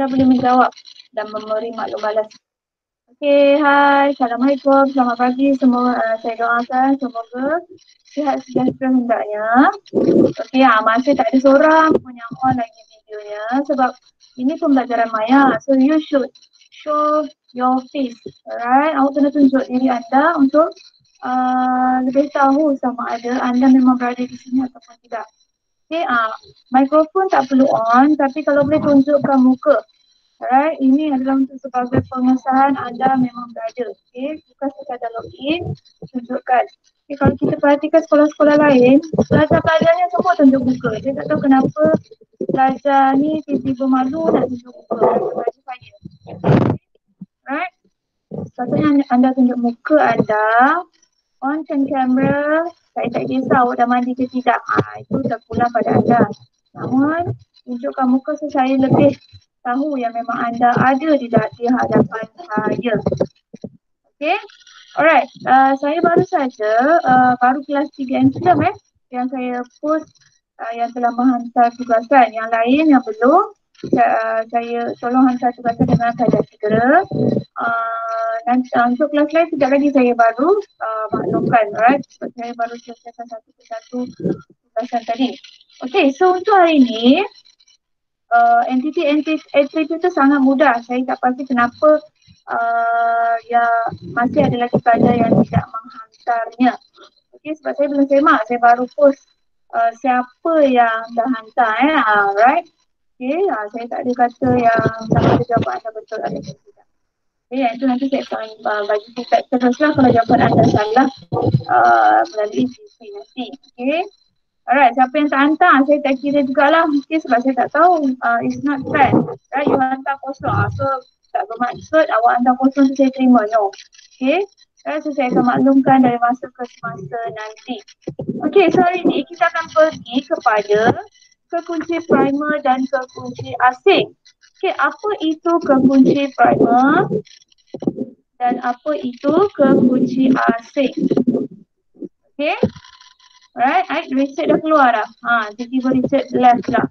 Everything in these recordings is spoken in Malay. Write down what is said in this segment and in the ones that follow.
Anda boleh menjawab dan memberi maklum balas. Okey, hai. Assalamualaikum. Selamat pagi semua. Saya doakan semoga sihat sejahtera hendaknya. Okey, masih tak ada seorang pun yang on lagi videonya sebab ini pembelajaran maya. So you should show your face. Alright, awak kena tunjuk diri anda untuk lebih tahu sama ada anda memang berada di sini ataupun tidak. Okey, mikrofon tak perlu on tapi kalau boleh tunjukkan muka. Alright, ini adalah untuk sebagai pengesahan anda memang berada. Okay, bukan sekadar login, tunjukkan. Okay, kalau kita perhatikan sekolah-sekolah lain, pelajar-pelajarnya semua tunjuk muka. Saya tak tahu kenapa pelajar ni tiba-tiba malu nak tunjuk muka. Bagi saya. Alright, sepatutnya anda tunjuk muka anda, onkan kamera. Saya tak kisah awak dah mandi ke tidak. Itu terpulang pada anda. Namun, tunjukkan muka saya lebih tahu yang memang anda ada di hadapan saya. Okay. Alright. Saya baru saja, baru kelas 3 and 6 yang saya post yang telah menghantar tugasan. Yang lain yang belum, saya tolong hantar tugasan dengan keadaan segera. Dan untuk kelas lain sekejap lagi saya baru maklumkan, right? Sebab saya baru selesaikan satu persatu tugasan tadi. Okay, so untuk hari ini, entiti itu sangat mudah. Saya tak pasti kenapa ya masih ada lagi pelajar yang tidak menghantarnya. Okey, sebab saya belum semak, saya baru post siapa yang dah hantar right. Okey, saya tak ada kata yang sama ada jawapan anda betul atau tidak. Okey, yang itu nanti saya akan bagi feedback teruslah kalau jawapan anda salah melalui GC nanti. Okey. Alright, siapa yang tak hantar, saya tak kira jugalah. Mungkin sebab saya tak tahu. It's not fair. Right, you hantar kosong. So, tak bermaksud awak hantar kosong tu saya terima. No. Okay. Right, so saya akan maklumkan dari masa ke semasa nanti. Okay, so hari ni kita akan pergi kepada kekunci primer dan kekunci asing. Okay, apa itu kekunci primer dan apa itu kekunci asing? Okay. Alright, reset dah keluar dah. Tiba-tiba reset left lah.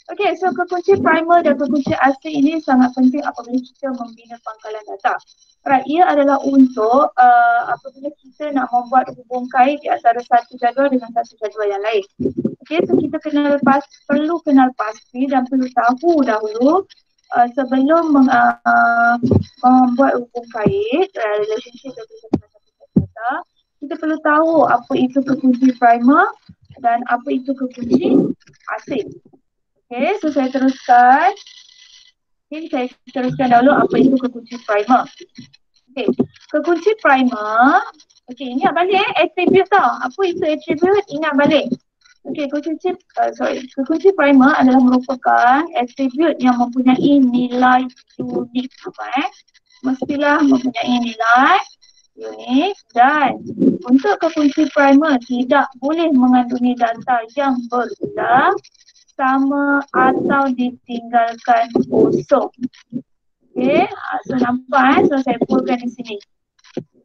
Okay, so kekunci primer dan kekunci asing ini sangat penting apabila kita membina pangkalan data. Alright, ia adalah untuk apabila kita nak membuat hubung kait di antara satu jadual dengan satu jadual yang lain. Okay, so kita perlu kenal pasti dan perlu tahu dahulu sebelum membuat hubung kait, relationship dengan satu data. Kita perlu tahu apa itu kekunci primer dan apa itu kekunci asing. Okay, so saya teruskan. Okay, saya teruskan dahulu apa itu kekunci primer. Okay, kekunci primer. Okay, ingat balik attribute tau. Apa itu attribute? Ingat balik. Okay, kekunci primer adalah merupakan attribute yang mempunyai nilai unik. Mestilah mempunyai nilai unik dan untuk kekunci primer tidak boleh mengandungi data yang berulang, sama atau ditinggalkan kosong. Okay, so nampak so saya polkan di sini.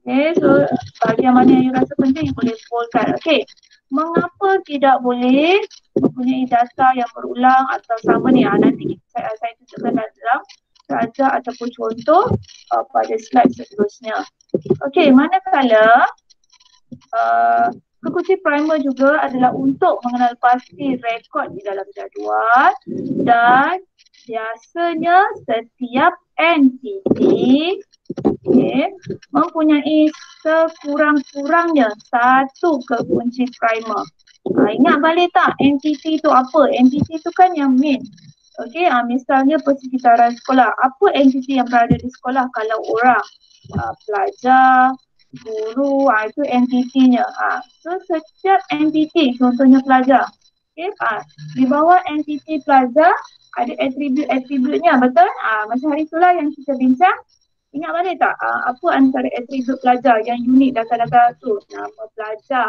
Okay, so bahagian mana yang you rasa penting you boleh polkan. Okay, mengapa tidak boleh mempunyai data yang berulang atau sama ni? Nanti saya tunjukkan dalam raja ataupun contoh pada slide seterusnya. Okey, manakala kekunci primer juga adalah untuk mengenal pasti rekod di dalam jadual dan biasanya setiap entiti mempunyai sekurang-kurangnya satu kekunci primer. Ingat balik tak entiti tu apa? Entiti tu kan yang main. Okey, misalnya persekitaran sekolah. Apa entiti yang berada di sekolah kalau orang? Pelajar, guru, itu entitinya. So setiap entiti, contohnya pelajar. Okay, di bawah entiti pelajar ada atribut-atributnya, betul? Macam hari itulah yang kita bincang. Ingat balik tak? Apa antara atribut pelajar yang unik data-data tu? Nama pelajar,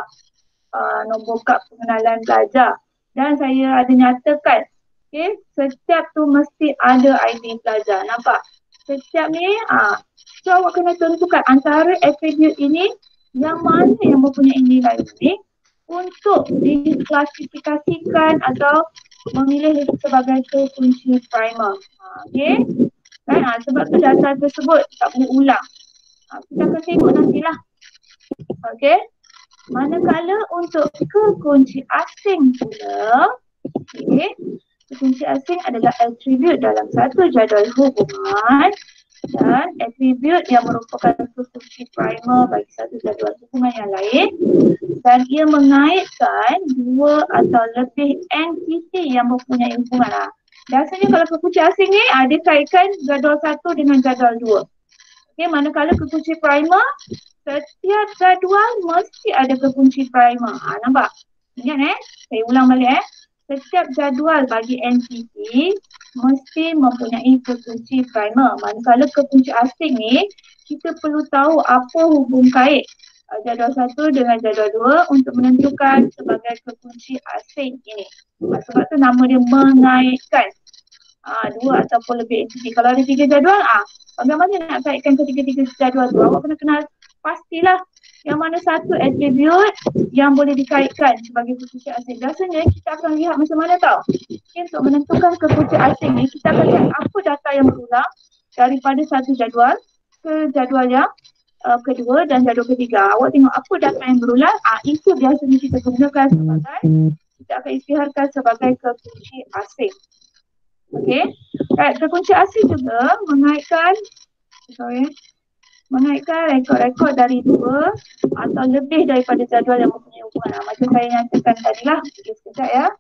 nombor kad pengenalan pelajar. Dan saya ada nyatakan, okay, setiap tu mesti ada ID pelajar. Nampak? Setiap ni, so awak kena tentukan antara atribut ini yang mana yang mempunyai nilai unik untuk diklasifikasikan atau memilih sebagai kekunci primer. Okey. Kan? Sebab tu data tersebut tak boleh ulang. Kita akan tengok nantilah. Okey. Manakala untuk kekunci asing pula, okey, kekunci asing adalah atribut dalam satu jadual hubungan dan atribut yang merupakan kekunci primer bagi satu jadual hubungan yang lain dan ia mengaitkan dua atau lebih entiti yang mempunyai hubungan. Biasanya kalau kekunci asing ni dia kaitkan jadual satu dengan jadual dua. Okey, manakala kekunci primer, setiap jadual mesti ada kekunci primer. Nampak? Ingat saya ulang balik Setiap jadual bagi entiti mesti mempunyai kekunci primer. Manakala kekunci asing ni, kita perlu tahu apa hubung kait jadual satu dengan jadual dua untuk menentukan sebagai kekunci asing ini. Sebab tu nama dia mengaitkan dua ataupun lebih entiti. Kalau ada 3 jadual, bagaimana nak kaitkan ketiga-tiga jadual tu? Awak kena kenal pastilah yang mana satu atribut yang boleh dikaitkan sebagai kekunci asing. Biasanya kita akan lihat macam mana tau. Okay, untuk menentukan kekunci asing ni, kita akan lihat apa data yang berulang daripada satu jadual ke jadual yang kedua dan jadual ketiga. Awak tengok apa data yang berulang, itu biasanya kita gunakan sebagai, kita akan isytiharkan sebagai kekunci asing. Okey. Kekunci asing juga mengaitkan rekod-rekod dari dua atau lebih daripada jadual yang mempunyai hubungan. Macam saya nyatakan tadi lah. Sekejap ya.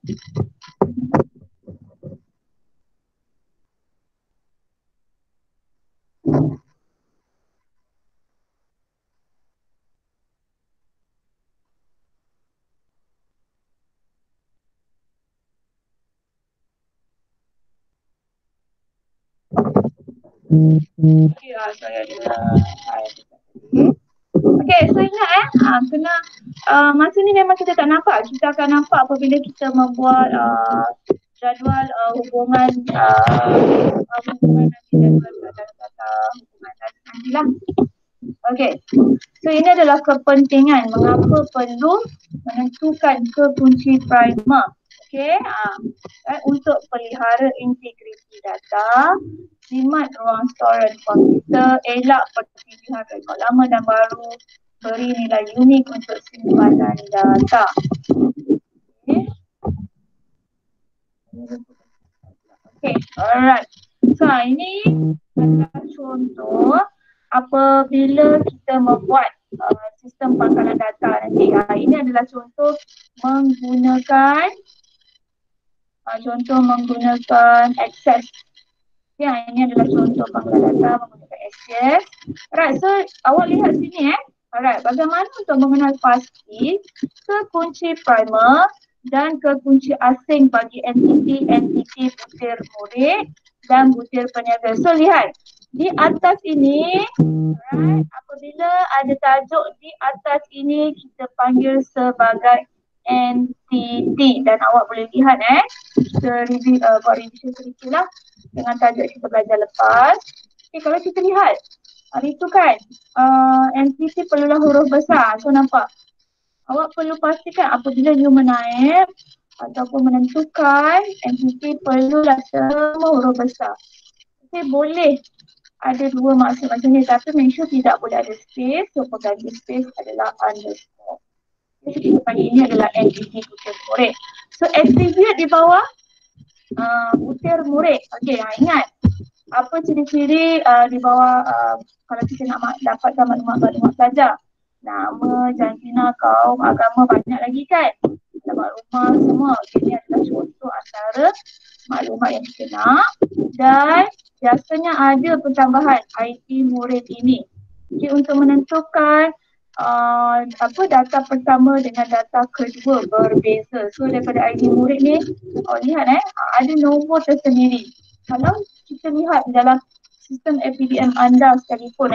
Saya ada Okey, so ingat kena masa ni memang kita tak nampak. Kita akan nampak apabila kita membuat jadual hubungan nanti jadual data hubungan nantilah. Okey. So ini adalah kepentingan mengapa perlu menentukan kekunci primer. Okey, untuk pelihara integriti data, jimat ruang storage komputer, elak perpindahan rekod lama dan baru, beri nilai unik untuk simpanan data. Okay. Okay, alright. So ini adalah contoh apabila kita membuat sistem pangkalan data nanti. Ini adalah contoh menggunakan Access. Ya, ini adalah contoh pangkalan data menggunakan Access. Alright, so awak lihat sini Alright, bagaimana untuk mengenal pasti kekunci primer dan kekunci asing bagi entiti butir murid dan butir peniaga. So lihat, di atas ini, alright, apabila ada tajuk di atas ini kita panggil sebagai entiti dan awak boleh lihat kita buat revision sedikit lah dengan tajuk kita belajar lepas. Okay, kalau kita lihat hari tu kan entiti perlulah huruf besar. So nampak, awak perlu pastikan apabila you menaip ataupun menentukan entiti perlulah semua huruf besar. Okay, boleh ada dua maksud macam ni, tapi make sure tidak boleh ada space. So pengganti space adalah underscore. Jadi kita panggil ini adalah entiti butir murid. So attribute di bawah butir murid. Okey, ingat apa ciri-ciri di bawah kalau kita nak dapatkan maklumat saja. Nama, jantina, kaum, agama, banyak lagi kan. Alamat rumah semua. Okay, ini adalah contoh antara maklumat yang kita nak. Dan biasanya ada pertambahan ID murid ini. Okay, untuk menentukan data pertama dengan data kedua berbeza. So daripada ID murid ni, lihat ada nombor tersendiri. Kalau kita lihat dalam sistem APDM anda sekalipun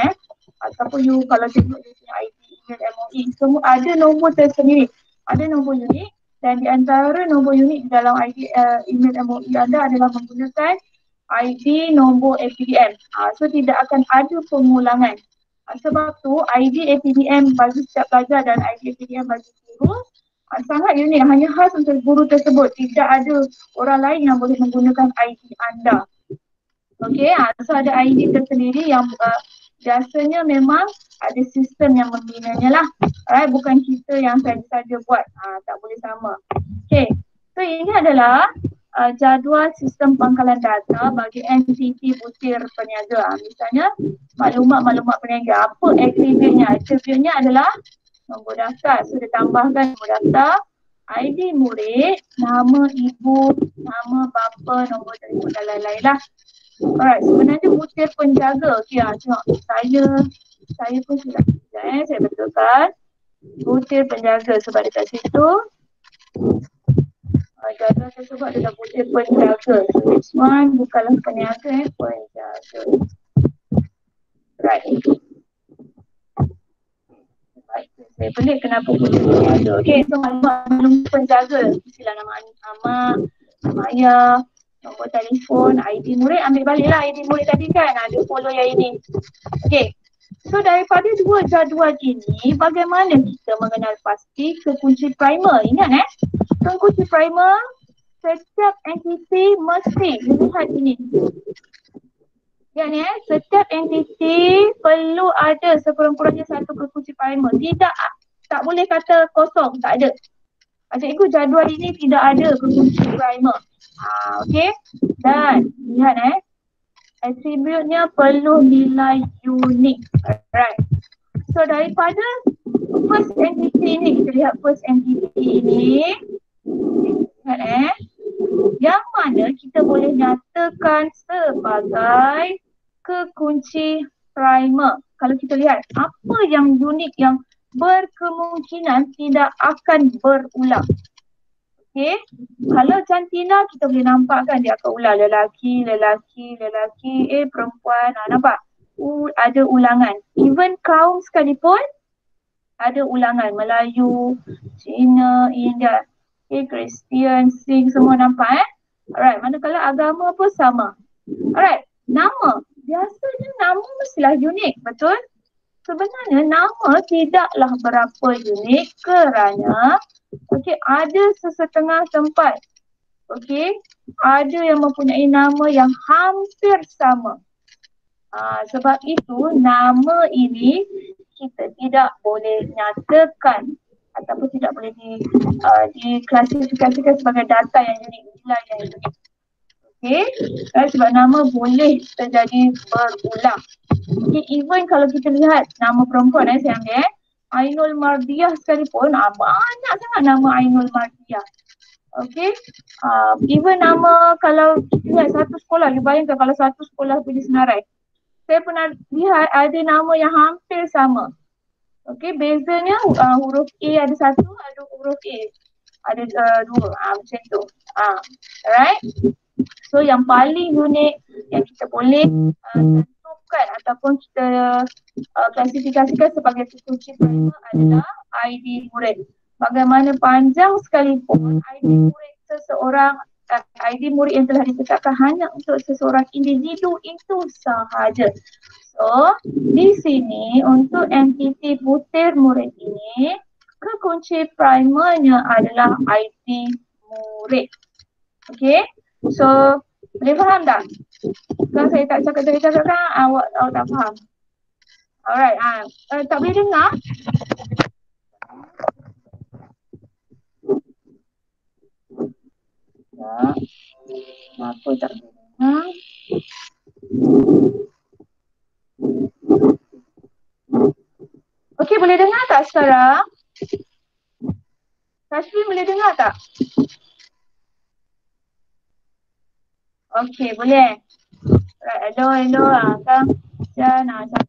ataupun you kalau tengok dia punya ID email MOE, semua ada nombor tersendiri. Ada nombor unik dan di antara nombor unik dalam ID email MOE anda adalah menggunakan ID nombor APDM. So tidak akan ada pengulangan. Sebab tu ID APDM bagi setiap pelajar dan ID APDM bagi guru Sangat unik, hanya khas untuk guru tersebut. Tidak ada orang lain yang boleh menggunakan ID anda. Okey, so ada ID tersendiri yang biasanya memang ada sistem yang membinanya lah. Alright, bukan kita yang saja buat. Tak boleh sama. Okey, so ini adalah jadual sistem pangkalan data bagi entiti butir peniaga. Misalnya, maklumat-maklumat peniaga. Apa attribute-nya? Attribute-nya adalah nombor daftar. So, dia tambahkan nombor daftar, ID murid, nama ibu, nama bapa, nombor telefon dan lain-lain lah. Alright, sebenarnya butir penjaga. Okay, tengok. Saya pun sudah saya betulkan. Butir penjaga sebab dekat situ. Jadual tersebut adalah butir penjaga. So, this one bukanlah peniaga, penjaga. Right. Saya pelik kenapa butir penjaga. Okay, so maklumat penjaga. Mestilah nama ayah, nombor telefon, ID murid. Ambil baliklah ID murid tadi kan. Dia follow yang ini. Okay. So daripada dua jadual ini, bagaimana kita mengenal pasti kekunci primer? Ingat kekunci primer, setiap entiti mesti lihat ini. Ingat setiap entiti perlu ada sekurang-kurangnya satu kekunci primer. Tak boleh kata kosong, tak ada. Cikgu jadual ini tidak ada kekunci primer. Okay. Dan lihat attribute-nya perlu nilai unik. Alright. So daripada first entity ini, kita lihat first entity ini. Lihat yang mana kita boleh nyatakan sebagai kekunci primer. Kalau kita lihat apa yang unik yang berkemungkinan tidak akan berulang. Okay. Kalau jantina kita boleh nampak kan dia akan ulang lelaki, perempuan. Nampak? Ada ulangan. Even kaum sekalipun ada ulangan. Melayu, Cina, India, Kristian, Sikh, semua nampak Alright, manakala agama pun sama. Alright, nama. Biasanya nama mestilah unik, betul? Sebenarnya nama tidaklah berapa unik kerana ada sesetengah tempat. Ada yang mempunyai nama yang hampir sama. Sebab itu nama ini kita tidak boleh nyatakan ataupun tidak boleh diklasifikasikan sebagai data yang unik, nilai yang unik. Sebab nama boleh terjadi berulang. Even kalau kita lihat nama perempuan saya ambil Ainul Mardiah sekalipun, banyak sangat nama Ainul Mardiah. Even nama, kalau kita lihat satu sekolah, you bayangkan kalau satu sekolah pergi senarai. Saya pernah lihat ada nama yang hampir sama. Bezanya huruf A ada satu, ada huruf A ada dua, macam tu. Alright. So yang paling unik yang kita boleh tentukan ataupun kita klasifikasikan sebagai kekunci primer adalah ID murid. Bagaimana panjang sekalipun ID murid seseorang, ID murid yang telah ditetapkan hanya untuk seseorang individu itu sahaja. So di sini untuk entiti butir murid ini, kekunci primernya adalah ID murid. So boleh faham tak? Kalau saya tak cakap kan awak tak faham. Alright, tak boleh dengar? Kenapa tak boleh dengar? Okey, boleh dengar tak sekarang? Tasmin boleh dengar tak? Okey, boleh. Right, hello. Kan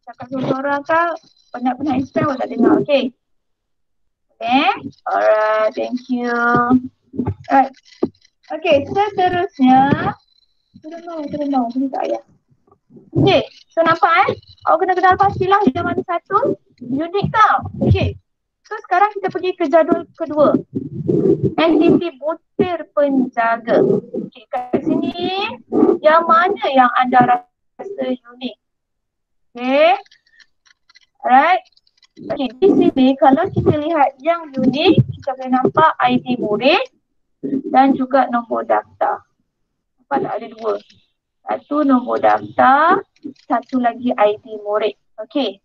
cakap suara kan penat-penat explain awak tak dengar. Okey. Alright, thank you. Alright. Okey, seterusnya. Terdengar. Ini tak payah. Okey, so nampak awak kena kenal pastilah yang mana satu unik tau. Okey. So sekarang kita pergi ke jadual kedua. Entiti butir penjaga. Okey, kat sini yang mana yang anda rasa unik? Okey. Alright. Okay, di sini kalau kita lihat yang unik, kita boleh nampak ID murid dan juga nombor daftar. Nampak tak ada dua? Satu nombor daftar, satu lagi ID murid. Okey.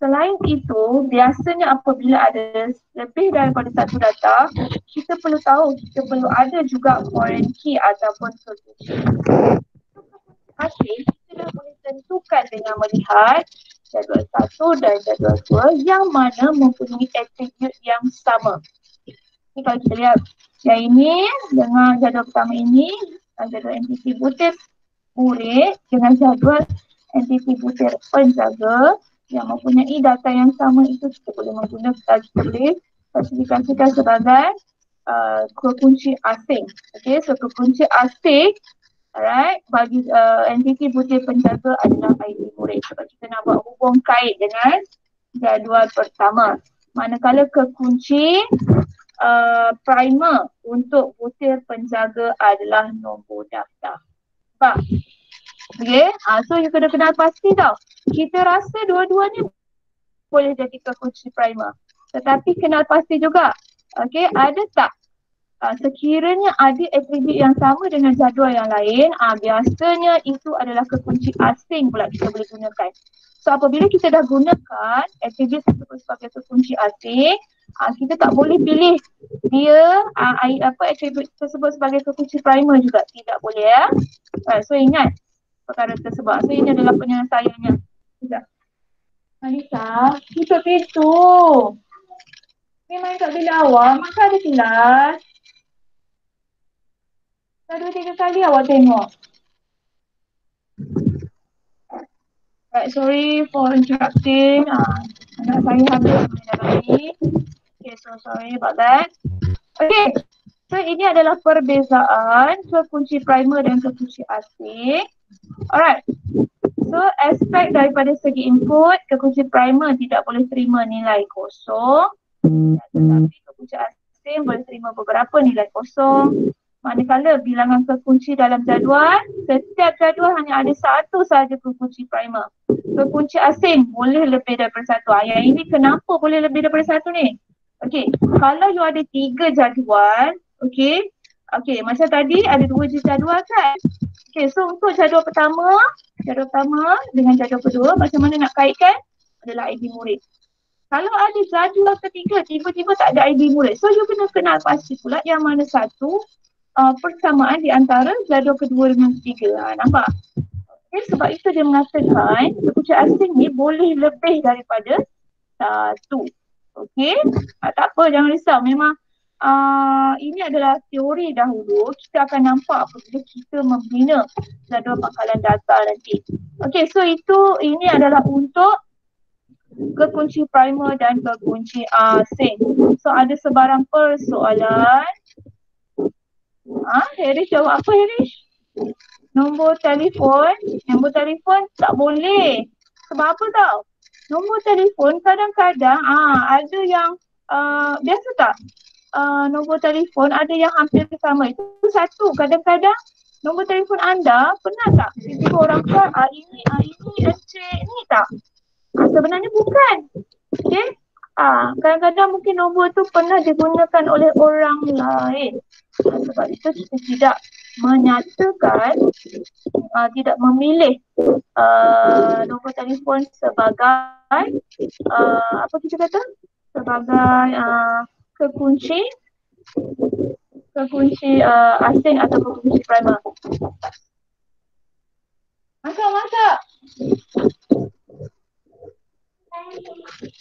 Selain itu, biasanya apabila ada lebih daripada satu data, kita perlu tahu, kita perlu ada juga foreign key ataupun kunci. Okey, kita dah boleh tentukan dengan melihat jadual 1 dan jadual 2 yang mana mempunyai atribut yang sama. Jadi kalau kita lihat yang ini dengan jadual pertama ini, jadual entiti butir murid dengan jadual entiti butir penjaga yang mempunyai data yang sama, itu kita boleh menggunakan, kita boleh klasifikasikan sebagai kekunci asing. Okey, so kekunci asing, alright, bagi entiti butir penjaga adalah ID murid. Sebab kita nak buat hubung kait dengan jadual pertama. Manakala kekunci primer untuk butir penjaga adalah nombor daftar. Faham? Okay, so you kena kenal pasti tau. Kita rasa dua-duanya boleh jadi kekunci primer. Tetapi kenal pasti juga. Okay, ada tak sekiranya ada atribut yang sama dengan jadual yang lain, biasanya itu adalah kekunci asing pula kita boleh gunakan. So apabila kita dah gunakan atribut tersebut sebagai kekunci asing, kita tak boleh pilih dia atribut tersebut sebagai kekunci primer juga. Tidak boleh ya. So ingat perkara tersebut. So ini adalah penyelesaiannya. Sekejap. Alisa, tutup pintu. Memang kat bilik awak, masa ada kelas. Dah 2-3 kali awak tengok. Right, sorry for interrupting. Anak saya habis mendengar lagi. Okay, so sorry about that. Okay, so ini adalah perbezaan kekunci primer dan kekunci asing. Alright, so aspek daripada segi input, kekunci primer tidak boleh terima nilai kosong. Tetapi kekunci asing boleh terima beberapa nilai kosong. Manakala bilangan kekunci dalam jadual, setiap jadual hanya ada satu sahaja kekunci primer. Kekunci asing boleh lebih daripada satu. Yang ini kenapa boleh lebih daripada satu ni? Okey, kalau you ada 3 jadual, okey, macam tadi ada 2 jadual kan? Okey, so untuk jadual pertama dengan jadual kedua, macam mana nak kaitkan? Adalah ID murid. Kalau ada jadual ketiga, tiba-tiba tak ada ID murid. So, you kena kenal pasti pula yang mana satu persamaan di antara jadual kedua dengan ketiga. Nampak? Okay, sebab itu dia mengatakan kekunci asing ni boleh lebih daripada satu. Okey? Tak apa, jangan risau. Memang ini adalah teori dahulu. Kita akan nampak apabila kita membina jadual pangkalan data nanti. Okey, so ini adalah untuk kekunci primer dan kekunci asing. So ada sebarang persoalan. Harish jawab apa Harish? Nombor telefon tak boleh. Sebab apa tau? Nombor telefon kadang-kadang ada yang biasa tak? Nombor telefon ada yang hampir sama. Itu satu. Kadang-kadang nombor telefon anda pernah tak? Tiba-tiba orang kata ini Encik ni tak? Sebenarnya bukan. Okay? Kadang-kadang mungkin nombor tu pernah digunakan oleh orang lain. Sebab itu kita tidak menyatakan, tidak memilih nombor telefon sebagai apa kita kata? Sebagai kekunci asing atau kekunci primer. Masak.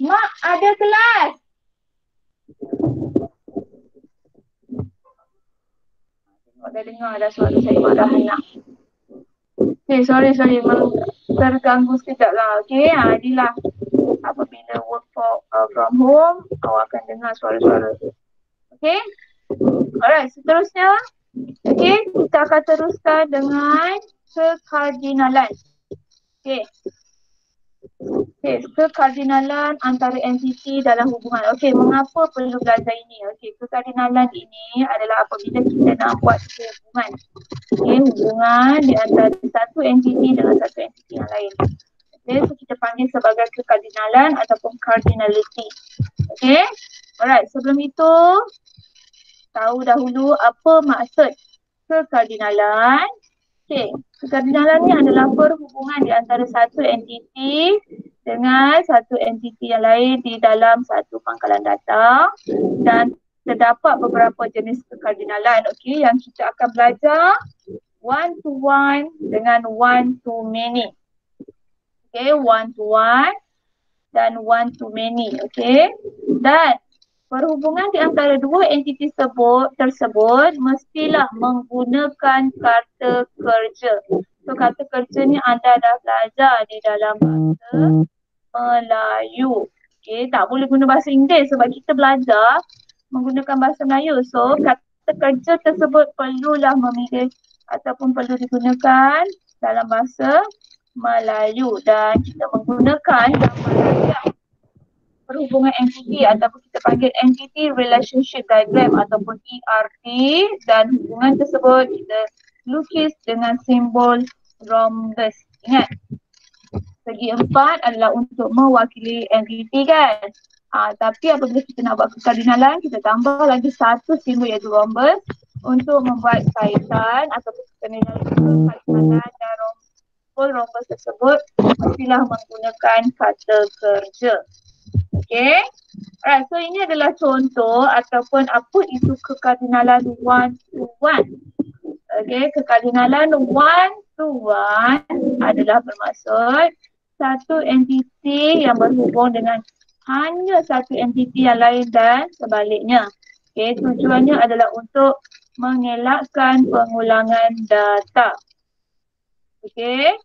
Mak, ada kelas. Dah dengar dah suara saya marah anak. Okay, sorry. Terganggu sekejap lah. Okay, inilah apabila work from home, awak akan dengar suara-suara. Okay. Alright, seterusnya. Okay, kita akan teruskan dengan kekardinalan. Okay, kekardinalan antara entiti dalam hubungan. Okey, mengapa perlu belajar ini? Okey, kekardinalan ini adalah apabila kita nak buat hubungan. Okey, hubungan di antara satu entiti dengan satu entiti yang lain. Okey, so kita panggil panggil sebagai kekardinalan ataupun cardinality. Okay. Alright, sebelum itu tahu dahulu apa maksud kekardinalan. Okay, kekardinalan ni adalah perhubungan di antara satu entiti dengan satu entiti yang lain di dalam satu pangkalan data, dan terdapat beberapa jenis kekardinalan, okey, yang kita akan belajar one to one dengan one to many. Okey, one to one dan one to many, okey. Dan perhubungan di antara dua entiti tersebut mestilah menggunakan kata kerja. So kata kerja ni anda dah belajar di dalam bahasa Melayu. Okay, tak boleh guna bahasa Inggeris sebab kita belajar menggunakan bahasa Melayu. So kata kerja tersebut perlulah memilih ataupun perlu digunakan dalam bahasa Melayu, dan kita menggunakan gambar perhubungan entiti ataupun kita panggil entity relationship diagram ataupun ERD, dan hubungan tersebut kita lukis dengan simbol rhombus. Ingat, segi empat adalah untuk mewakili entiti kan. Tapi apabila kita nak buat kekardinalan, kita tambah lagi satu simbol iaitu rhombus untuk membuat kaitan ataupun kekardinalan dan rhombus tersebut mestilah menggunakan kata kerja. Okay. Alright, so ini adalah contoh ataupun apa itu kekardinalan one to one. Okay, kekardinalan one to one adalah bermaksud satu entiti yang berhubung dengan hanya satu entiti yang lain dan sebaliknya. Okay, tujuannya adalah untuk mengelakkan pengulangan data. Okay,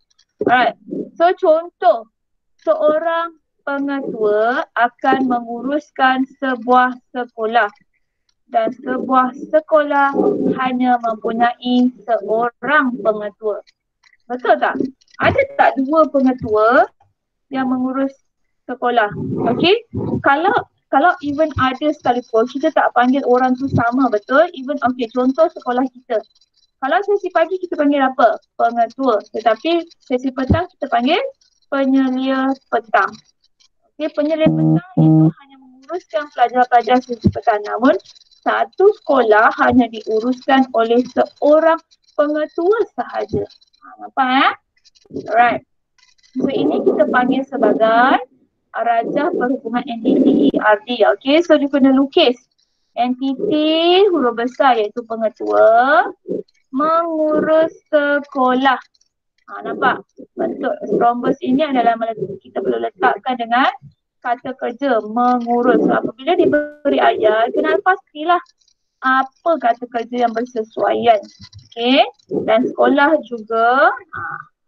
alright. So contoh, seorang pengetua akan menguruskan sebuah sekolah dan sebuah sekolah hanya mempunyai seorang pengetua. Betul tak? Ada tak dua pengetua yang mengurus sekolah? Okey, kalau even ada sekalipun, kita tak panggil orang tu sama, betul? Even okey, contoh sekolah kita. Kalau sesi pagi kita panggil apa? Pengetua. Tetapi sesi petang kita panggil penyelia petang. Okay, penyelia petang itu hanya menguruskan pelajar-pelajar sesi petang. Namun satu sekolah hanya diuruskan oleh seorang pengetua sahaja. Nampak ya? Alright. So ini kita panggil sebagai rajah perhubungan entiti ERD. Okay, so dia kena lukis entiti huruf besar iaitu pengetua mengurus sekolah. Nampak? Bentuk rhombus ini adalah kita perlu letakkan dengan kata kerja mengurus. So, apabila diberi ayat, kena pastilah apa kata kerja yang bersesuaian. Okey. Dan sekolah juga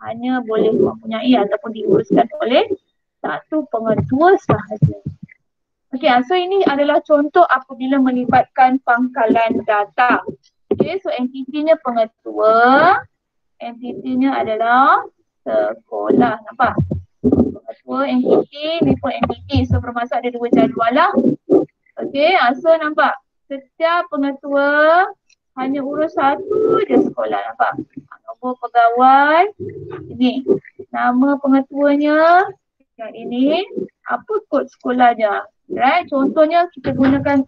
hanya boleh mempunyai ataupun diuruskan oleh satu pengetua sahaja. Okey, so ini adalah contoh apabila melibatkan pangkalan data. Okey, so entitinya pengetua, entitinya adalah sekolah. Nampak? Pengetua entiti, ni pun entiti. So bermaksud ada dua jadual lah. Okey, so nampak? Setiap pengetua hanya urus satu je sekolah. Nampak? Nombor pegawai, ini. Nama pengetuanya, yang ini. Apa kod sekolahnya? Right, contohnya kita gunakan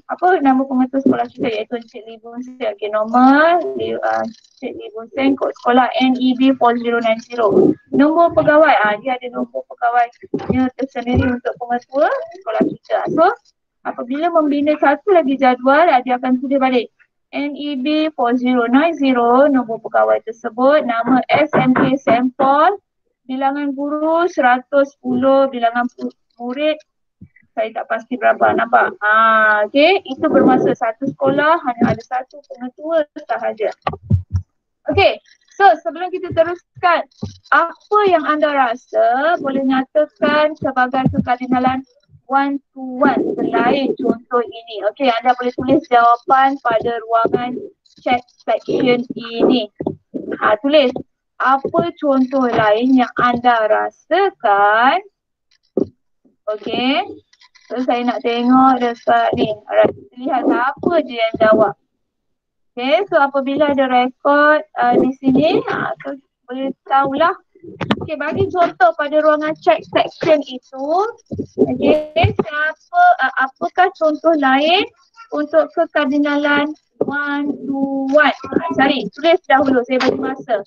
apa nama pengetua sekolah kita iaitu Encik Lee Boon Seng. Okay, nombor Encik Lee Boon Seng, kod sekolah NEB 4090. Nombor pegawai, dia ada nombor pegawainya tersendiri untuk pengetua sekolah kita. So apabila membina satu lagi jadual, dia akan tulis balik NEB 4090, nombor pegawai tersebut, nama SMK sampel, bilangan guru 110, bilangan murid saya tak pasti berapa. Nampak? Okay, itu bermaksud satu sekolah hanya ada satu pengetua sahaja. Okay, so sebelum kita teruskan, apa yang anda rasa boleh nyatakan sebagai kekardinalan one to one selain contoh ini? Okay, anda boleh tulis jawapan pada ruangan chat section ini. Tulis apa contoh lain yang anda rasakan. Okay, so saya nak tengok dekat ni. Alright, kita lihat siapa je yang jawab. Okay, so apabila ada rekod di sini, so boleh tahulah Okey, bagi contoh pada ruangan check section itu, okey, apakah contoh lain untuk kekardinalan 1 to 1? Cari, tulis dahulu, saya bagi masa.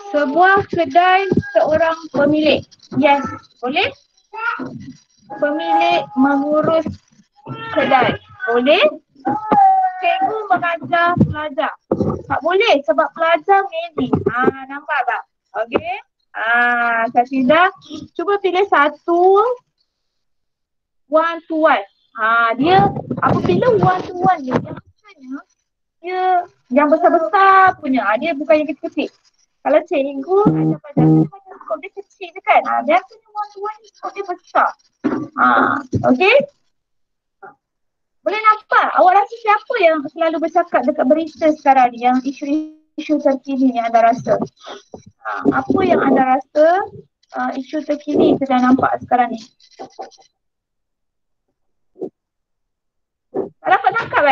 Sebuah kedai seorang pemilik. Yes, boleh? Pemilik mengurus kedai. Boleh? Cikgu mengajar pelajar. Tak boleh sebab pelajar maybe. Nampak tak? Okey. Kasidah. Cuba pilih satu 1 to 1. Dia apabila 1 to 1 dia biasanya dia yang besar-besar punya. Dia bukan yang kecil-kecil. Kalau cikgu ajar pelajar dia macam skop dia kecil je kan. Biasanya 1 to 1 ni skop dia besar. Okey. Boleh nampak? Awak rasa siapa yang selalu bercakap dekat berita sekarang ni? Yang isu-isu terkini yang anda rasa? Apa yang anda rasa isu terkini sedang nampak sekarang ni? Tak dapat tangkap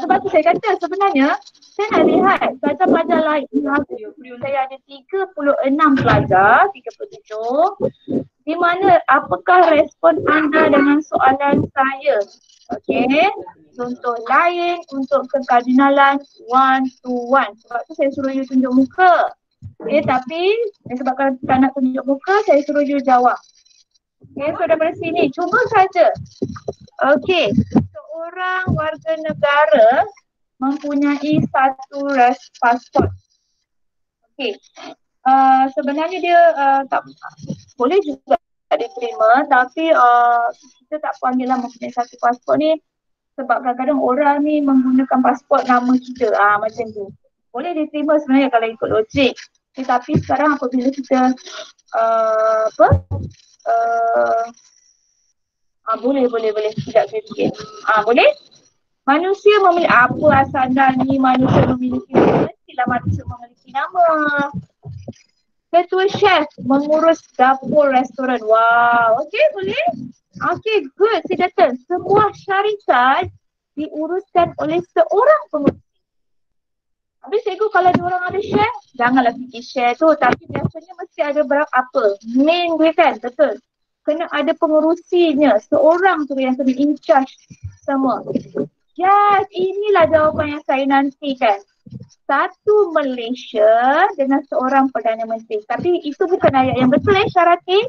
sebab tu saya kata sebenarnya saya nak lihat pelajar-pelajar lain. Saya ada 36 pelajar, 37. Di mana apakah respon anda dengan soalan saya? Okey. Contoh lain untuk kekardinalan 1 to 1. Sebab tu saya suruh you tunjuk muka. Tapi sebab kalau tak nak tunjuk muka, saya suruh you jawab. So daripada sini, cuba saja. Okey, seorang warga negara mempunyai satu pasport. Okey, sebenarnya dia tak boleh juga diterima, tapi kita tak panggillah mempunyai satu pasport ni sebab kadang-kadang orang ni menggunakan pasport nama kita, macam tu. Boleh diterima sebenarnya kalau ikut logik. Tapi sekarang apabila kita boleh. Tidak sedikit. Boleh? Manusia memiliki apa asal ni manusia memiliki nama? Mestilah manusia memiliki nama. Ketua chef mengurus dapur restoran. Wow. Okey, boleh? Okey, good. Saya kata sebuah syarikat diuruskan oleh seorang pengurusi. Habis cikgu kalau diorang ada share, janganlah fikir share tu. Tapi biasanya mesti ada apa? Main dia kan, betul. Kena ada pengurusinya. Seorang tu yang kena in charge semua. Yes, inilah jawapan yang saya nantikan. Satu Malaysia dengan seorang Perdana Menteri. Tapi itu bukan ayat yang betul Syarati.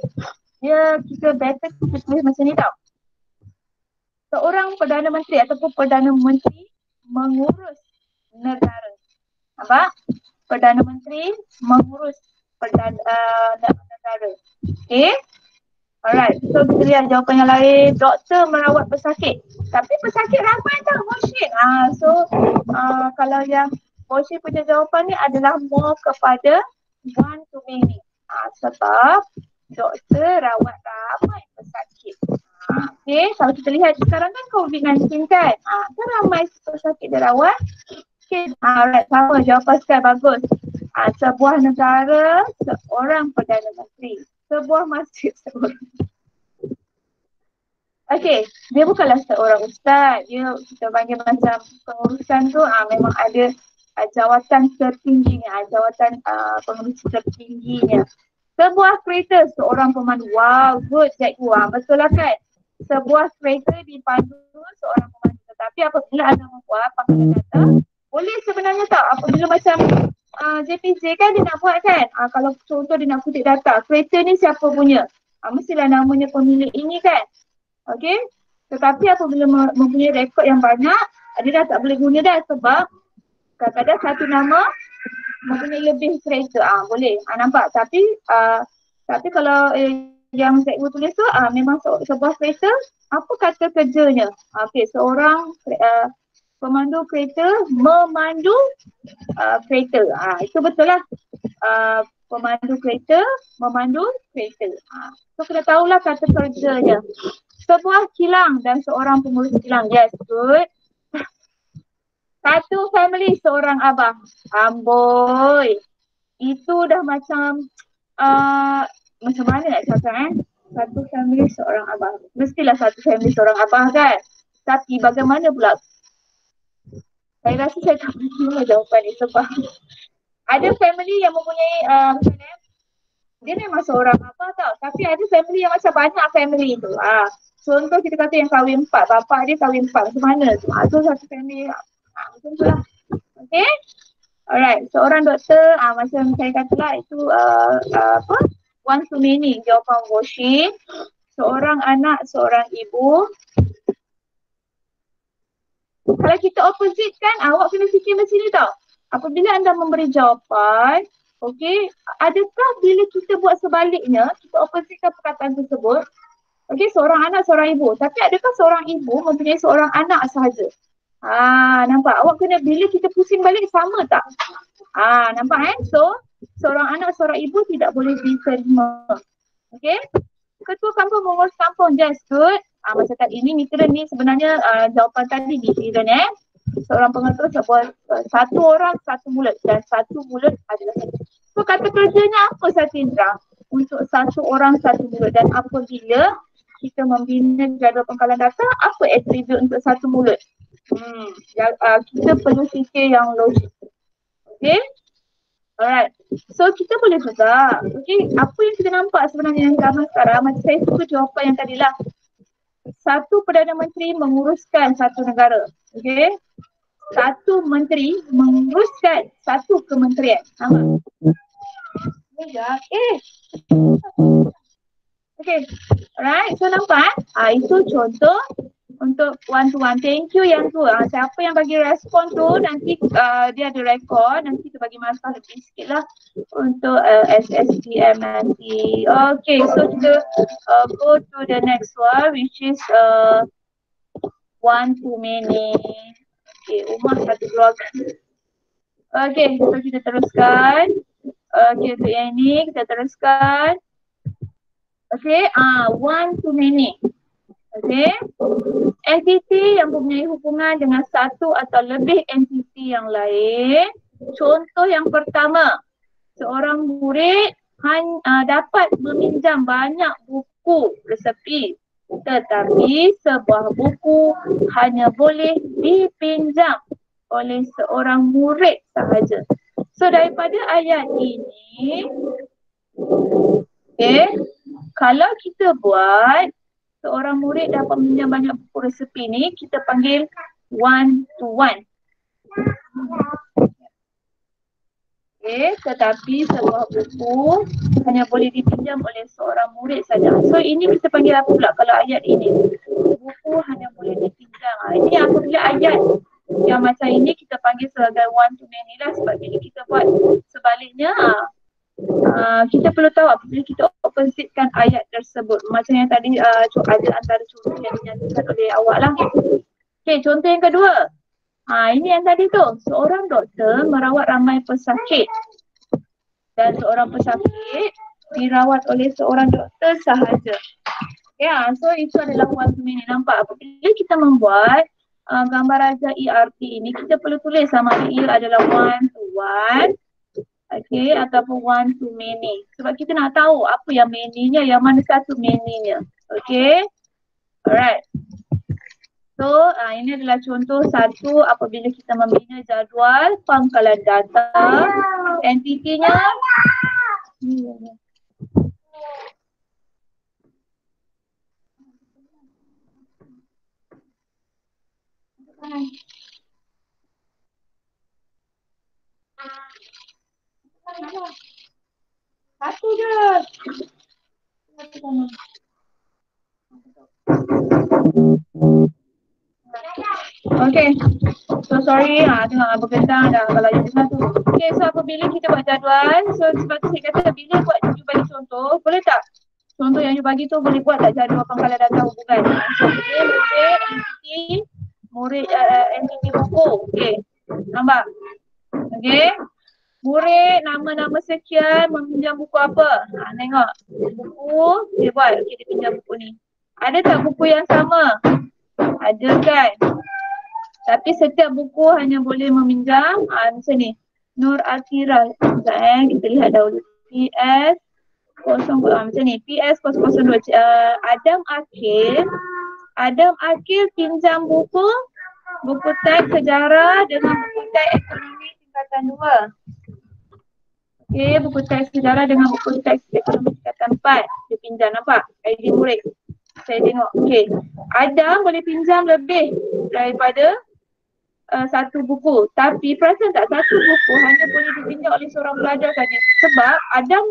Kita better kita tulis macam ni tau. Seorang Perdana Menteri ataupun Perdana Menteri mengurus negara. Nampak? Perdana Menteri mengurus negara. Okay? Alright, so kita lihat jawapan yang lain. Doktor merawat pesakit. Tapi pesakit ramai tak? Morshin. Kalau yang Morshin punya jawapan ni adalah more kepada one to many. Sebab doktor rawat ramai pesakit. Okay, kalau kita lihat sekarang kan COVID-19 kan. Ramai pesakit dirawat. Okay, alright, sama jawapan sekarang bagus. Sebuah negara, seorang Perdana Menteri. Sebuah masjid, seorang. Okey, dia bukanlah seorang ustaz. Dia kita panggil macam pengurusan tu memang ada jawatan tertingginya, jawatan pengurusi tertingginya. Sebuah kereta, seorang pemandu. Wow, good cikgu. Betul lah kan? Sebuah kereta dipandu seorang pemandu. Tetapi apabila anda membuat pangkalan data, boleh sebenarnya tak? Apabila macam JPJ kan dia nak buat kan? Kalau contoh dia nak kutip data, kereta ni siapa punya? Mestilah namanya pemilik ini kan? Okey, tetapi apabila mempunyai rekod yang banyak, dia dah tak boleh guna dah sebab kadang-kadang satu nama mempunyai lebih kereta. Boleh. Nampak? Tapi kalau yang cikgu tulis tu memang sebuah kereta, apa kata kerjanya? Okey, seorang pemandu kereta memandu kereta. Itu betul lah. Pemandu kereta memandu kereta. So kena tahulah kata kerjanya. Sebuah kilang dan seorang pengurus kilang. Yes, good. Satu family seorang abang. Amboi. Itu dah macam mana nak cakap Satu family seorang abang. Mestilah satu family seorang abang kan. Tapi bagaimana pula? Saya rasa saya tak boleh jawapan ni sebab ada family yang mempunyai dia memang seorang abang tau. Tapi ada family yang macam banyak family tu. Contoh kita kata yang kahwin 4. Bapa dia kahwin 4. Macam mana tu? Tu satu family. Macam tu lah. Okay? Alright. Seorang doktor, macam saya katalah itu one to many. Jawapan washing. Seorang anak, seorang ibu. Kalau kita opposite kan, awak kena fikir macam ni tau. Apabila anda memberi jawapan, okey, adakah bila kita buat sebaliknya, kita oppositekan perkataan tersebut, okey, seorang anak, seorang ibu. Tapi adakah seorang ibu mempunyai seorang anak sahaja? Nampak? Awak kena bila kita pusing balik sama tak? Nampak So, seorang anak, seorang ibu tidak boleh diterima. Okey? Ketua kampung mengurus kampung, just good. Macam kat ini Nikiran ni sebenarnya jawapan tadi Nikiran seorang pengetua satu orang satu mulut dan satu mulut adalah satu. So kata kerjanya apa Satindra? Untuk satu orang satu mulut dan apabila kita membina jadual pengkalan data, apa atribut untuk satu mulut? Kita perlu fikir yang logik. Okay? Alright. So kita boleh juga. Okay. Apa yang kita nampak sebenarnya yang gambar sekarang, macam saya suka jawapan yang tadi lah. Satu Perdana Menteri menguruskan satu negara. Okay. Satu menteri menguruskan satu kementerian. Sama. Okay. Alright. So nampak? Itu contoh untuk one to one. Thank you yang tu. Siapa yang bagi respon tu nanti dia ada rekod. Nanti kita bagi masa lebih sikit lah untuk SSTM nanti. Okay, so kita go to the next one which is one to many. Okay, rumah satu keluarga. Okay, so kita teruskan. Okay, untuk yang ni kita teruskan. Okay, one to many. Okay. Entiti yang mempunyai hubungan dengan satu atau lebih entiti yang lain. Contoh yang pertama, seorang murid dapat meminjam banyak buku resepi, tetapi sebuah buku hanya boleh dipinjam oleh seorang murid sahaja. So daripada ayat ini, okay, kalau kita buat seorang murid dapat meminjam banyak buku resepi ni, kita panggil one to one. Okay, tetapi sebuah buku hanya boleh dipinjam oleh seorang murid saja. So ini kita panggil apa pula kalau ayat ini? Buku hanya boleh dipinjam. Ini apabila ayat yang macam ini kita panggil sebagai one to many lah, sebab bila kita buat sebaliknya kita perlu tahu apabila kita oppositekan ayat tersebut. Macam yang tadi ada antara contoh yang dinyatakan oleh awak lah. Okay, contoh yang kedua. Ini yang tadi tu. Seorang doktor merawat ramai pesakit. Dan seorang pesakit dirawat oleh seorang doktor sahaja. So itu adalah one to many. Nampak? Apabila kita membuat gambar raja ERP ini, kita perlu tulis sama ada ia adalah one to one. Okay, ataupun one to many. Sebab kita nak tahu apa yang many-nya, yang mana satu many-nya. Okay. Alright. So, ini adalah contoh satu apabila kita membina jadual pangkalan data. Entitinya. Satu je. Okay. So sorry, tengok berkentang dah kalau you dengar tu. Okay, so apabila kita buat jadual, so sebab tu saya kata bila buat you bagi contoh, boleh tak? Contoh yang you bagi tu boleh buat tak jadual pangkalan data hubungan? So, okay, murid entiti, murid entiti buku. Okay, nampak? Okay. Murid nama-nama sekian meminjam buku apa? Tengok. Buku, dia buat. Okay, dia pinjam buku ni. Ada tak buku yang sama? Ada kan? Tapi setiap buku hanya boleh meminjam macam ni. Nur Atira. Kita lihat dahulu. PS 0, macam ni. PS 002. Adam Akil. Adam Akil pinjam buku teks sejarah dengan buku teks ekonomi tingkatan 2. Okey, buku teks sejarah dengan buku teks ekonomi tingkatan 4. Dia pinjam, nampak? ID murid. Saya tengok. Okey. Adam boleh pinjam lebih daripada satu buku. Tapi perasan tak, satu buku hanya boleh dipinjam oleh seorang pelajar saja. Sebab Adam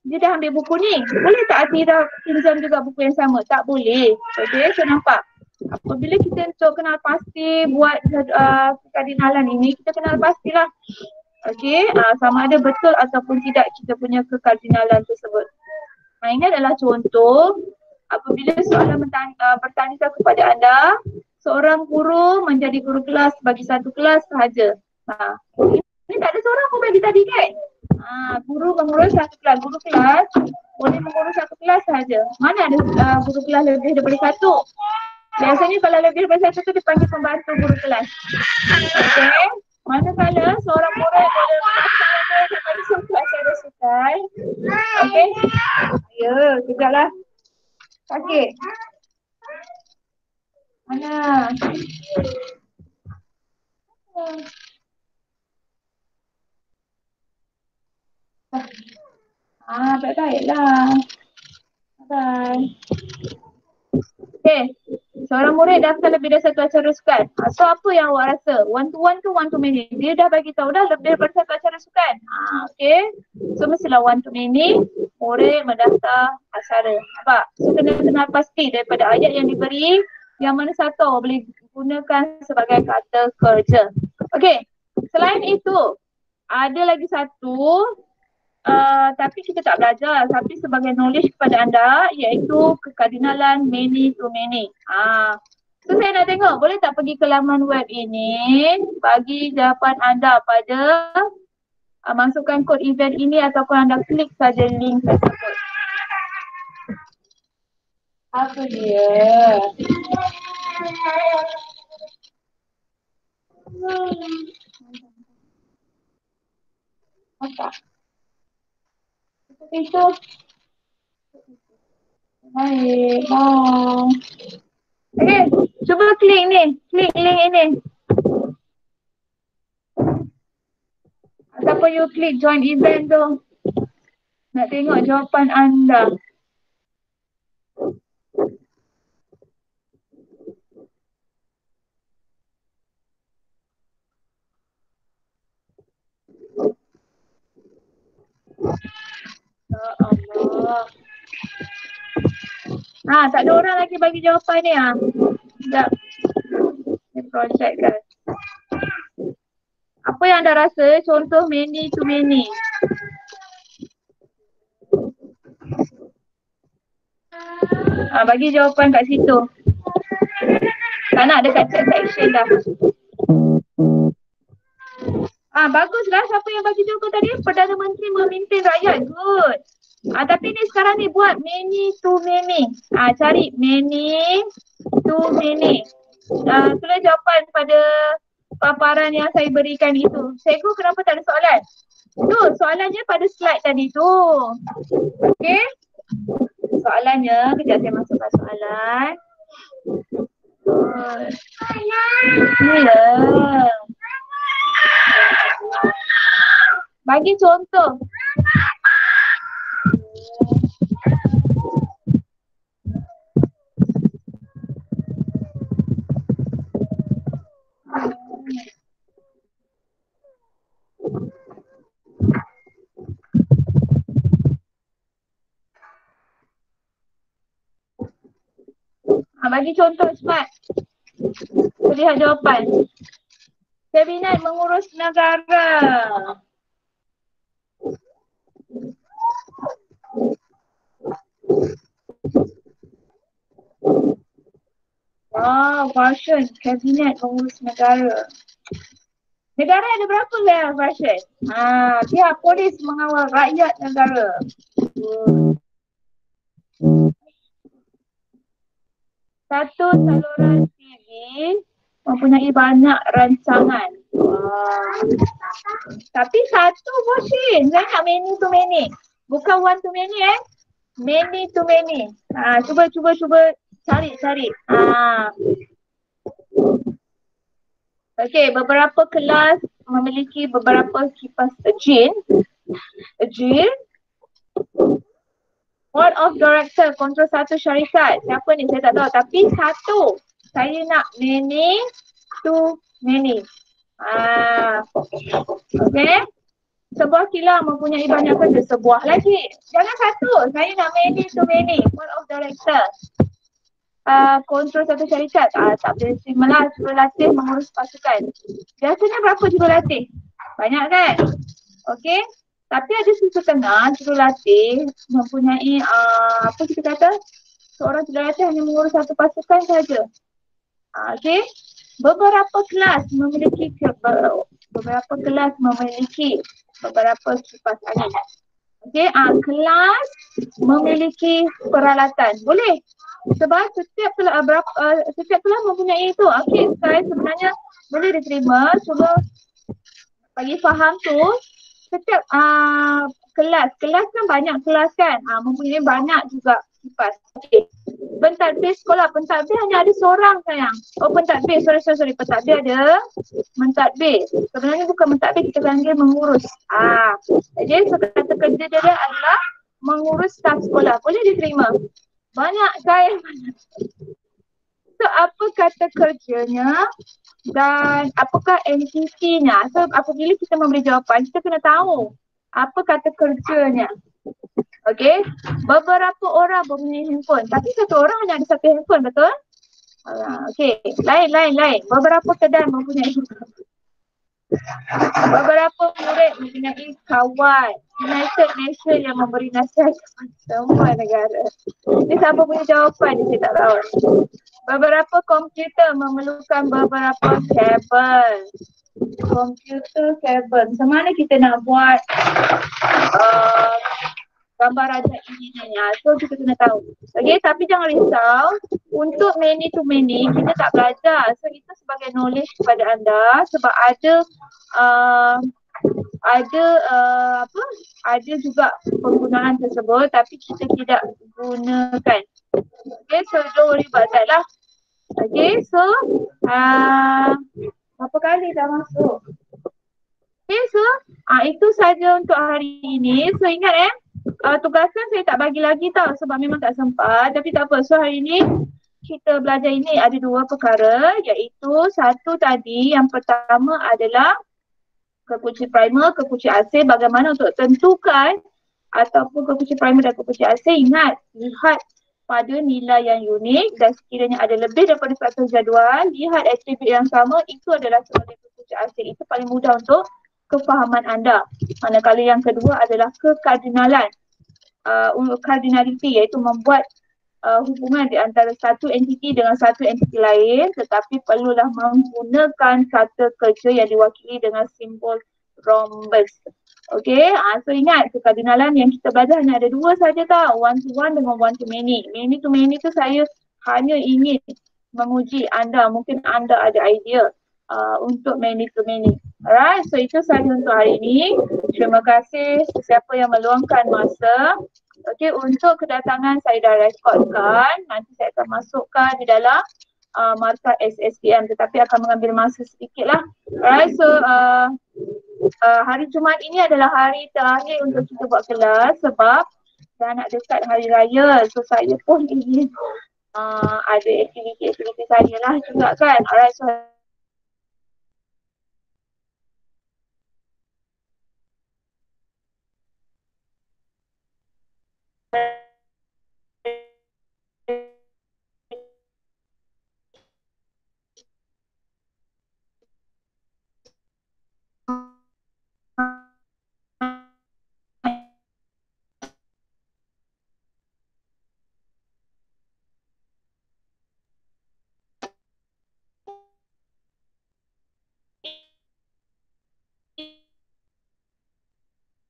dia dah ambil buku ni. Boleh tak Atira pinjam juga buku yang sama? Tak boleh. Okey, so nampak. Apabila kita untuk kenal pasti buat kekardinalan ini, kita kenal pastilah. Okey, sama ada betul ataupun tidak kita punya kekardinalan tersebut. Ini adalah contoh apabila soalan bertanyakan kepada anda, seorang guru menjadi guru kelas bagi satu kelas sahaja. Ini tak ada seorang pun bagi tadi kan? Guru mengurus satu kelas. Guru kelas boleh mengurus satu kelas sahaja. Mana ada guru kelas lebih daripada satu? Biasanya kalau lebih daripada satu tu dipanggil pembantu guru kelas. Okey. Manakala seorang murid boleh melaksanakan sampai sesuai secara sukai. Okey. Ya, kejaplah. Sakit. Mana? Baik-baiklah. Bye. Okay. Seorang murid daftar lebih dari satu acara sukan. So apa yang awak rasa? One to one ke one to many? Dia dah bagi tahu dah lebih daripada satu acara sukan. Okay. So mestilah one to many. Murid mendaftar acara. Nampak? So kena kenal pasti daripada ayat yang diberi. Yang mana satu boleh gunakan sebagai kata kerja. Okay. Selain itu, ada lagi satu. Tapi kita tak belajar, tapi sebagai knowledge kepada anda iaitu kekardinalan many to many. So saya nak tengok, boleh tak pergi ke laman web ini, bagi jawapan anda pada masukkan kod event ini ataupun anda klik saja link tersebut. Apa dia? Apa? Itu. Baik, bye. Okay, cuba klik ni. Klik link ini. Ataupun you klik join event tu. Nak tengok jawapan anda. Ya Allah. Tak ada orang lagi bagi jawapan ni. Sekejap. Ni project kan. Apa yang anda rasa contoh many to many? Bagi jawapan kat situ. Tak nak dekat chat section dah. Baguslah siapa yang bagi jawapan tadi. Perdana Menteri memimpin rakyat. Good. Tapi ni sekarang ni buat many to many. Cari many to many. Tulis jawapan pada paparan yang saya berikan itu. Cikgu, kenapa tak ada soalan? Tu, soalannya pada slide tadi tu. Okey. Soalannya, kejap saya masukkan soalan. Mula. Bagi contoh. Bagi contoh cepat. Lihat jawapan. Kabinet mengurus negara. Version kabinet mengurus negara. Negara ada berapa version? Pihak polis mengawal rakyat negara. Satu saluran TV mempunyai banyak rancangan. Tapi satu version. Saya nak many to many. Bukan one to many Many to many. Cuba cari. Okey, beberapa kelas memiliki beberapa kipas jin. Board of Director kontrol satu syarikat. Siapa ni saya tak tahu. Tapi satu. Saya nak many to many. Okey. Sebuah kilang mempunyai banyak kerja. Sebuah lagi. Jangan satu. Saya nak many to many. Board of Director. Kontrol satu syarikat. Tak boleh terima lah. Jurulatih mengurus pasukan. Biasanya berapa jurulatih? Banyak kan? Okey. Tapi ada sisi tengah jurulatih mempunyai apa kita kata? Seorang jurulatih hanya mengurus satu pasukan saja. Okey. Beberapa kelas memiliki beberapa kipas angin. Okey, kelas memiliki peralatan. Boleh. Sebab setiap kelas mempunyai itu. Okey, saya sebenarnya boleh diterima. Cuma bagi faham tu, setiap kelas kan banyak kelas kan. Mempunyai banyak juga kipas. Okey. Pentadbir sekolah. Pentadbir hanya ada seorang sayang. Pentadbir. Sorry. Pentadbir ada. Mentadbir. Sebenarnya bukan mentadbir, kita panggil mengurus. Jadi kata kerja dia adalah mengurus staf sekolah. Boleh diterima? Banyak saya. So apa kata kerjanya dan apakah entitinya? So apabila kita memberi jawapan, kita kena tahu apa kata kerjanya. Okey, beberapa orang mempunyai handphone tapi satu orang hanya ada satu handphone, betul? Okey, lain. Beberapa kedai mempunyai beberapa murid mempunyai kawan. United Nations yang memberi nasihat kepada semua negara. Ini siapa punya jawapan ni saya tak tahu. Beberapa komputer memerlukan beberapa kabel. Komputer kabel. Macam mana kita nak buat gambar rajak ini so kita kena tahu. Okey, tapi jangan risau. Untuk many to many kita tak belajar. So itu sebagai knowledge kepada anda sebab ada juga penggunaan tersebut tapi kita tidak gunakan. Okay, so don't worry about that lah. Okay, so berapa kali dah masuk? Okay, so itu saja untuk hari ini. So ingat tugasan saya tak bagi lagi tau sebab memang tak sempat. Tapi tak apa, so hari ini kita belajar ini ada dua perkara iaitu satu tadi yang pertama adalah kekunci primer, kekunci AC, bagaimana untuk tentukan ataupun kekunci primer dan kekunci AC. Ingat, lihat pada nilai yang unik dan sekiranya ada lebih daripada satu jadual, lihat atribut yang sama, itu adalah sebagai kekunci AC. Itu paling mudah untuk kefahaman anda. Manakala yang kedua adalah kekardinalan, cardinality, iaitu membuat hubungan di antara satu entiti dengan satu entiti lain, tetapi perlulah menggunakan kata kerja yang diwakili dengan simbol rhombus. Okey, so ingat kekardinalan yang kita belajar hanya ada dua saja tau, one to one dengan one to many. Many to many tu saya hanya ingin menguji anda, mungkin anda ada idea untuk many to many. Alright, so itu sahaja untuk hari ini. Terima kasih sesiapa yang meluangkan masa. Okey, untuk kedatangan saya dah rekodkan. Nanti saya akan masukkan di dalam markah SSPM, tetapi akan mengambil masa sedikit lah. Alright, so hari Jumaat ini adalah hari terakhir untuk kita buat kelas sebab dah nak dekat hari raya. So saya pun ingin ada aktiviti-aktiviti saya lah juga kan. Alright, so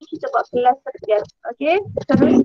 kita buat kelas sekian. Okey, terus